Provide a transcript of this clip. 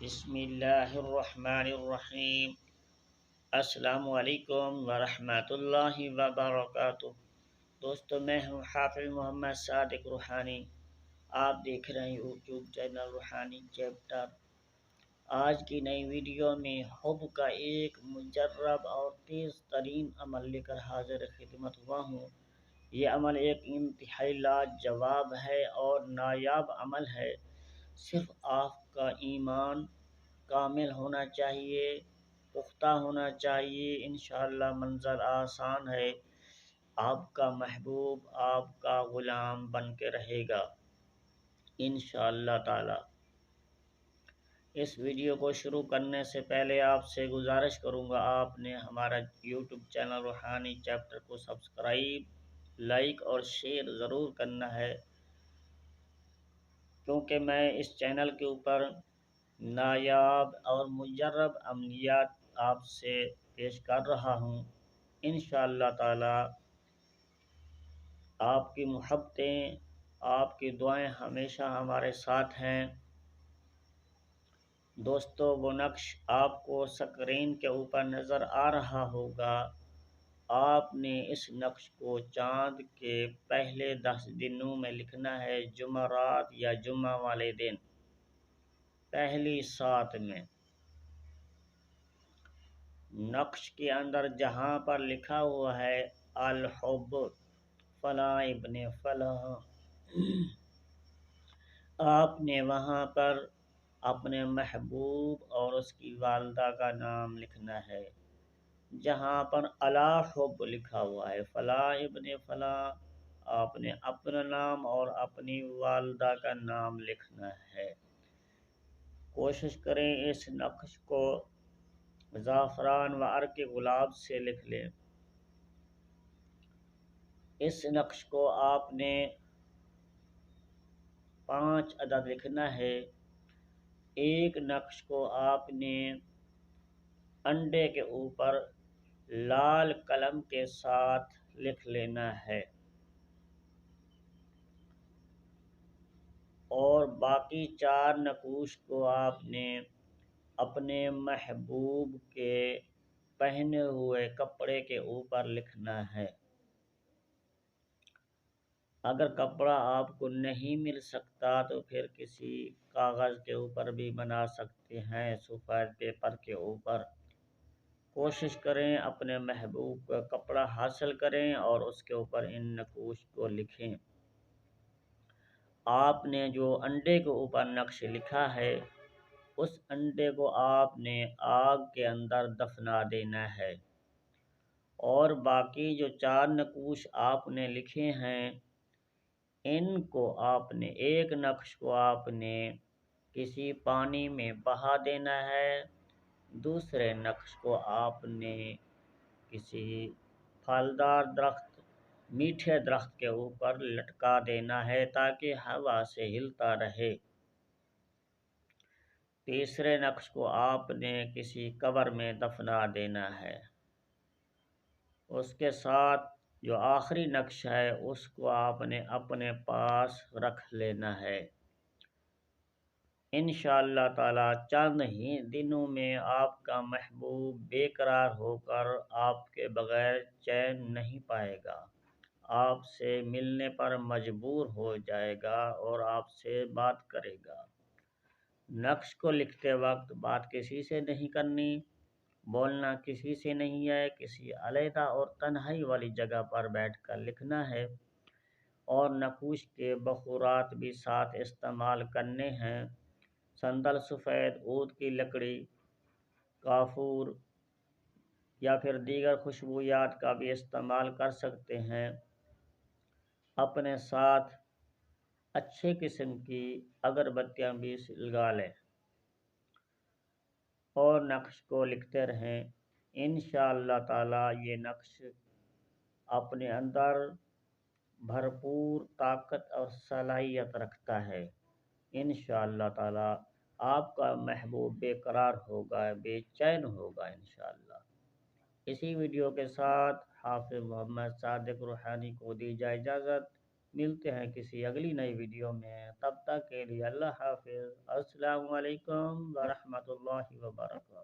بسم اللہ الرحمن الرحیم۔ السلام علیکم ورحمۃ اللہ وبرکاتہ۔ دوستو، میں ہوں حافظ محمد صادق روحانی۔ آپ دیکھ رہے ہیں یوٹیوب چینل روحانی چیپٹر۔ آج کی نئی ویڈیو میں حب کا ایک مجرب اور تیز ترین عمل لے کر حاضر خدمت ہوا ہوں۔ یہ عمل ایک انتہائی لاجواب ہے اور نایاب عمل ہے۔ صرف آپ کا ایمان کامل ہونا چاہیے، پختہ ہونا چاہیے۔ انشاءاللہ منظر آسان ہے۔ آپ کا محبوب آپ کا غلام بن کے رہے گا انشاءاللہ تعالی۔ اس ویڈیو کو شروع کرنے سے پہلے آپ سے گزارش کروں گا، آپ نے ہمارا یوٹیوب چینل روحانی چیپٹر کو سبسکرائب، لائک اور شیئر ضرور کرنا ہے، کیونکہ میں اس چینل کے اوپر نایاب اور مجرب عملیات آپ سے پیش کر رہا ہوں۔ انشاءاللہ تعالی آپ کی محبتیں، آپ کی دعائیں ہمیشہ ہمارے ساتھ ہیں۔ دوستو، وہ نقش آپ کو سکرین کے اوپر نظر آ رہا ہوگا۔ آپ نے اس نقش کو چاند کے پہلے 10 دنوں میں لکھنا ہے، جمعرات یا جمعہ والے دن پہلی 7 میں۔ نقش کے اندر جہاں پر لکھا ہوا ہے الحب فلاں ابن فلاں، آپ نے وہاں پر اپنے محبوب اور اس کی والدہ کا نام لکھنا ہے۔ جہاں پر الحب لکھا ہوا ہے فلاں ابن فلاں، آپ نے اپنا نام اور اپنی والدہ کا نام لکھنا ہے۔ کوشش کریں اس نقش کو زعفران و عرق گلاب سے لکھ لیں۔ اس نقش کو آپ نے 5 عدد لکھنا ہے۔ ایک نقش کو آپ نے انڈے کے اوپر لال قلم کے ساتھ لکھ لینا ہے، اور باقی 4 نقوش کو آپ نے اپنے محبوب کے پہنے ہوئے کپڑے کے اوپر لکھنا ہے۔ اگر کپڑا آپ کو نہیں مل سکتا تو پھر کسی کاغذ کے اوپر بھی بنا سکتے ہیں، سفید پیپر کے اوپر۔ کوشش کریں اپنے محبوب کا کپڑا حاصل کریں اور اس کے اوپر ان نقوش کو لکھیں۔ آپ نے جو انڈے کے اوپر نقش لکھا ہے، اس انڈے کو آپ نے آگ کے اندر دفنا دینا ہے، اور باقی جو 4 نقوش آپ نے لکھے ہیں، ان کو آپ نے ایک نقش کو آپ نے کسی پانی میں بہا دینا ہے، دوسرے نقش کو آپ نے کسی پھلدار درخت، میٹھے درخت کے اوپر لٹکا دینا ہے تاکہ ہوا سے ہلتا رہے۔ تیسرے نقش کو آپ نے کسی قبر میں دفنا دینا ہے۔ اس کے ساتھ جو آخری نقش ہے اس کو آپ نے اپنے پاس رکھ لینا ہے۔ انشاءاللہ تعالی چند ہی دنوں میں آپ کا محبوب بے قرار ہو کر آپ کے بغیر چین نہیں پائے گا، آپ سے ملنے پر مجبور ہو جائے گا اور آپ سے بات کرے گا۔ نقش کو لکھتے وقت بات کسی سے نہیں کرنی، بولنا کسی سے نہیں ہے، کسی علیحدہ اور تنہائی والی جگہ پر بیٹھ کر لکھنا ہے، اور نقوش کے بخورات بھی ساتھ استعمال کرنے ہیں۔ سندل سفید، عود کی لکڑی، کافور یا پھر دیگر خوشبویات کا بھی استعمال کر سکتے ہیں۔ اپنے ساتھ اچھے قسم کی اگربتیاں بھی لگا لیں اور نقش کو لکھتے رہیں۔ انشاءاللہ تعالی یہ نقش اپنے اندر بھرپور طاقت اور صلاحیت رکھتا ہے۔ انشاءاللہ تعالی آپ کا محبوب بے قرار ہوگا، بے چین ہوگا انشاءاللہ۔ اسی ویڈیو کے ساتھ حافظ محمد صادق روحانی کو دی جائے اجازت۔ ملتے ہیں کسی اگلی نئی ویڈیو میں، تب تک کے لیے اللہ حافظ۔ السلام علیکم ورحمۃ اللہ وبرکاتہ۔